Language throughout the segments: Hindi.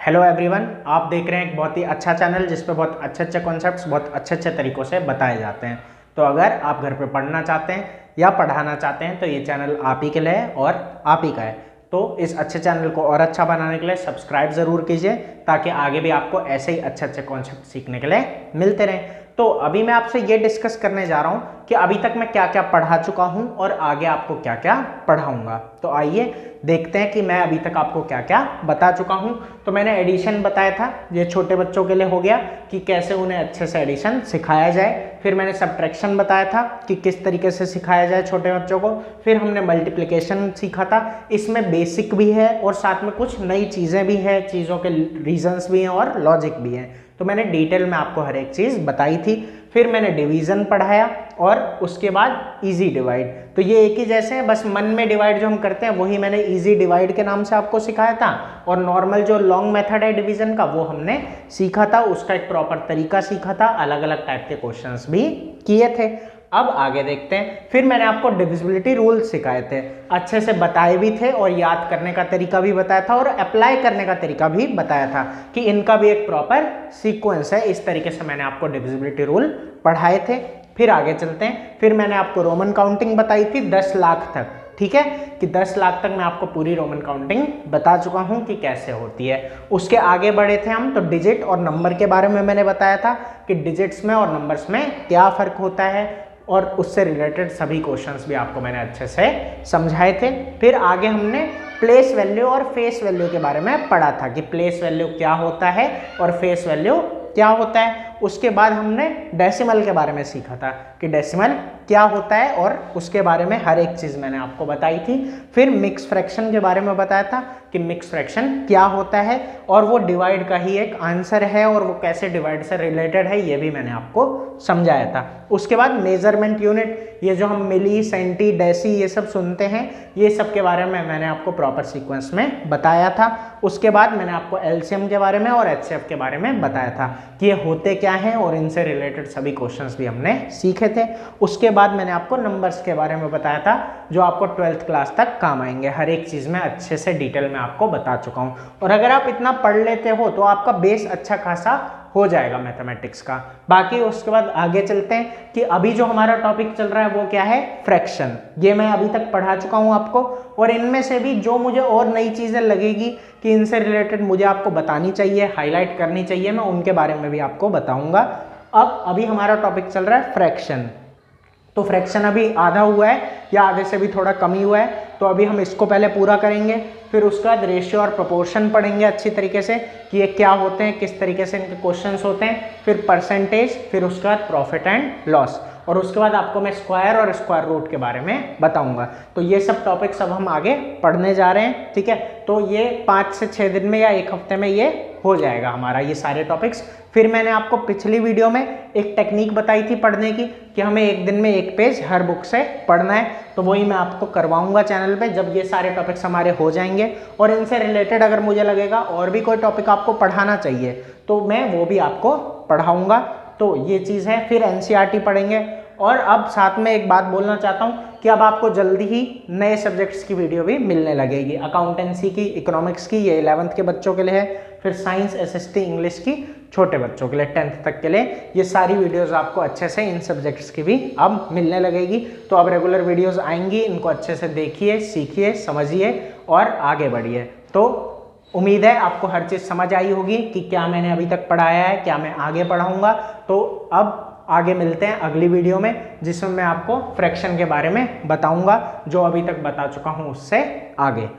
हेलो एवरीवन, आप देख रहे हैं एक बहुत ही अच्छा चैनल जिस पे बहुत अच्छे कॉन्सेप्ट्स बहुत अच्छे तरीक़ों से बताए जाते हैं। तो अगर आप घर पे पढ़ना चाहते हैं या पढ़ाना चाहते हैं तो ये चैनल आप ही के लिए है और आप ही का है। तो इस अच्छे चैनल को और अच्छा बनाने के लिए सब्सक्राइब ज़रूर कीजिए ताकि आगे भी आपको ऐसे ही अच्छे कॉन्सेप्ट सीखने के लिए मिलते रहें। तो अभी मैं आपसे ये डिस्कस करने जा रहा हूँ कि अभी तक मैं क्या क्या पढ़ा चुका हूँ और आगे आपको क्या क्या पढ़ाऊँगा। तो आइए देखते हैं कि मैं अभी तक आपको क्या क्या बता चुका हूँ। तो मैंने एडिशन बताया था, ये छोटे बच्चों के लिए हो गया कि कैसे उन्हें अच्छे से एडिशन सिखाया जाए। फिर मैंने सब्ट्रैक्शन बताया था कि किस तरीके से सिखाया जाए छोटे बच्चों को। फिर हमने मल्टीप्लिकेशन सीखा था, इसमें बेसिक भी है और साथ में कुछ नई चीज़ें भी हैं, चीज़ों के रीजंस भी हैं और लॉजिक भी हैं। तो मैंने डिटेल में आपको हर एक चीज़ बताई थी। फिर मैंने डिवीज़न पढ़ाया और उसके बाद इजी डिवाइड। तो ये एक ही जैसे हैं, बस मन में डिवाइड जो हम करते हैं वही मैंने इजी डिवाइड के नाम से आपको सिखाया था। और नॉर्मल जो लॉन्ग मेथड है डिवीज़न का वो हमने सीखा था, उसका एक प्रॉपर तरीका सीखा था, अलग अलग टाइप के क्वेश्चंस भी किए थे। अब आगे देखते हैं। फिर मैंने आपको डिविजिबिलिटी रूल सिखाए थे, अच्छे से बताए भी थे और याद करने का तरीका भी बताया था और अप्लाई करने का तरीका भी बताया था कि इनका भी एक प्रॉपर सीक्वेंस है। इस तरीके से मैंने आपको डिविजिबिलिटी रूल पढ़ाए थे। फिर आगे चलते हैं। फिर मैंने आपको रोमन काउंटिंग बताई थी 10 लाख तक, ठीक है, कि 10 लाख तक मैं आपको पूरी रोमन काउंटिंग बता चुका हूं कि कैसे होती है। उसके आगे बढ़े थे हम, तो डिजिट और नंबर के बारे में मैंने बताया था कि डिजिट्स में और नंबर्स में क्या फ़र्क होता है और उससे रिलेटेड सभी क्वेश्चंस भी आपको मैंने अच्छे से समझाए थे। फिर आगे हमने प्लेस वैल्यू और फेस वैल्यू के बारे में पढ़ा था कि प्लेस वैल्यू क्या होता है और फेस वैल्यू क्या होता है। उसके बाद हमने डेसिमल के बारे में सीखा था कि डेसिमल क्या होता है और उसके बारे में हर एक चीज़ मैंने आपको बताई थी। फिर मिक्स फ्रैक्शन के बारे में बताया था कि मिक्स फ्रैक्शन क्या होता है और वो डिवाइड का ही एक आंसर है और वो कैसे डिवाइड से रिलेटेड है ये भी मैंने आपको समझाया था। उसके बाद मेजरमेंट यूनिट, ये जो हम मिली, सेंटी, डेसी ये सब सुनते हैं, ये सब के बारे में मैंने आपको प्रॉपर सीक्वेंस में बताया था। उसके बाद मैंने आपको एलसीएम के बारे में और एचसीएफ के बारे में बताया था कि ये होते क्या हैं और इनसे रिलेटेड सभी क्वेश्चंस भी हमने सीखे थे। उसके बाद मैंने आपको नंबर्स के बारे में बताया था जो आपको 12th क्लास तक काम आएंगे। हर एक चीज़ में अच्छे से डिटेल में आपको बता चुका हूँ और अगर आप इतना पढ़ लेते हो तो आपका बेस अच्छा खासा हो जाएगा मैथमेटिक्स का। बाकी उसके बाद आगे चलते हैं कि अभी जो हमारा टॉपिक चल रहा है वो क्या है, फ्रैक्शन। ये मैं अभी तक पढ़ा चुका हूँ आपको और इनमें से भी जो मुझे और नई चीज़ें लगेगी कि इनसे रिलेटेड मुझे आपको बतानी चाहिए, हाईलाइट करनी चाहिए, मैं उनके बारे में भी आपको बताऊँगा। अब अभी हमारा टॉपिक चल रहा है फ्रैक्शन। तो फ्रैक्शन अभी आधा हुआ है या आधे से भी थोड़ा कम ही हुआ है, तो अभी हम इसको पहले पूरा करेंगे। फिर उसके बाद रेशियो और प्रोपोर्शन पढ़ेंगे अच्छी तरीके से कि ये क्या होते हैं, किस तरीके से इनके क्वेश्चंस होते हैं। फिर परसेंटेज, फिर उसके बाद प्रॉफिट एंड लॉस और उसके बाद आपको मैं स्क्वायर और स्क्वायर रूट के बारे में बताऊंगा। तो ये सब टॉपिक्स अब हम आगे पढ़ने जा रहे हैं, ठीक है। तो ये 5 से 6 दिन में या एक हफ्ते में ये हो जाएगा हमारा ये सारे टॉपिक्स। फिर मैंने आपको पिछली वीडियो में एक टेक्निक बताई थी पढ़ने की कि हमें एक दिन में एक पेज हर बुक से पढ़ना है, तो वही मैं आपको करवाऊंगा चैनल पे जब ये सारे टॉपिक्स हमारे हो जाएंगे। और इनसे रिलेटेड अगर मुझे लगेगा और भी कोई टॉपिक आपको पढ़ाना चाहिए तो मैं वो भी आपको पढ़ाऊंगा। तो ये चीज़ है। फिर एनसीईआरटी पढ़ेंगे। और अब साथ में एक बात बोलना चाहता हूँ कि अब आपको जल्दी ही नए सब्जेक्ट्स की वीडियो भी मिलने लगेगी। अकाउंटेंसी की, इकोनॉमिक्स की, ये 11th के बच्चों के लिए है। फिर साइंस, एसएसटी, इंग्लिश की छोटे बच्चों के लिए 10th तक के लिए ये सारी वीडियोस आपको अच्छे से इन सब्जेक्ट्स की भी अब मिलने लगेगी। तो अब रेगुलर वीडियोस आएंगी, इनको अच्छे से देखिए, सीखिए, समझिए और आगे बढ़िए। तो उम्मीद है आपको हर चीज़ समझ आई होगी कि क्या मैंने अभी तक पढ़ाया है, क्या मैं आगे पढ़ाऊँगा। तो अब आगे मिलते हैं अगली वीडियो में जिसमें मैं आपको फ्रैक्शन के बारे में बताऊंगा, जो अभी तक बता चुका हूं उससे आगे।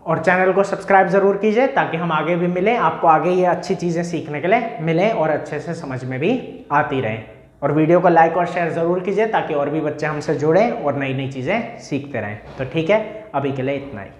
और चैनल को सब्सक्राइब ज़रूर कीजिए ताकि हम आगे भी मिलें, आपको आगे ये अच्छी चीज़ें सीखने के लिए मिलें और अच्छे से समझ में भी आती रहें। और वीडियो को लाइक और शेयर ज़रूर कीजिए ताकि और भी बच्चे हमसे जुड़ें और नई नई चीज़ें सीखते रहें। तो ठीक है, अभी के लिए इतना ही।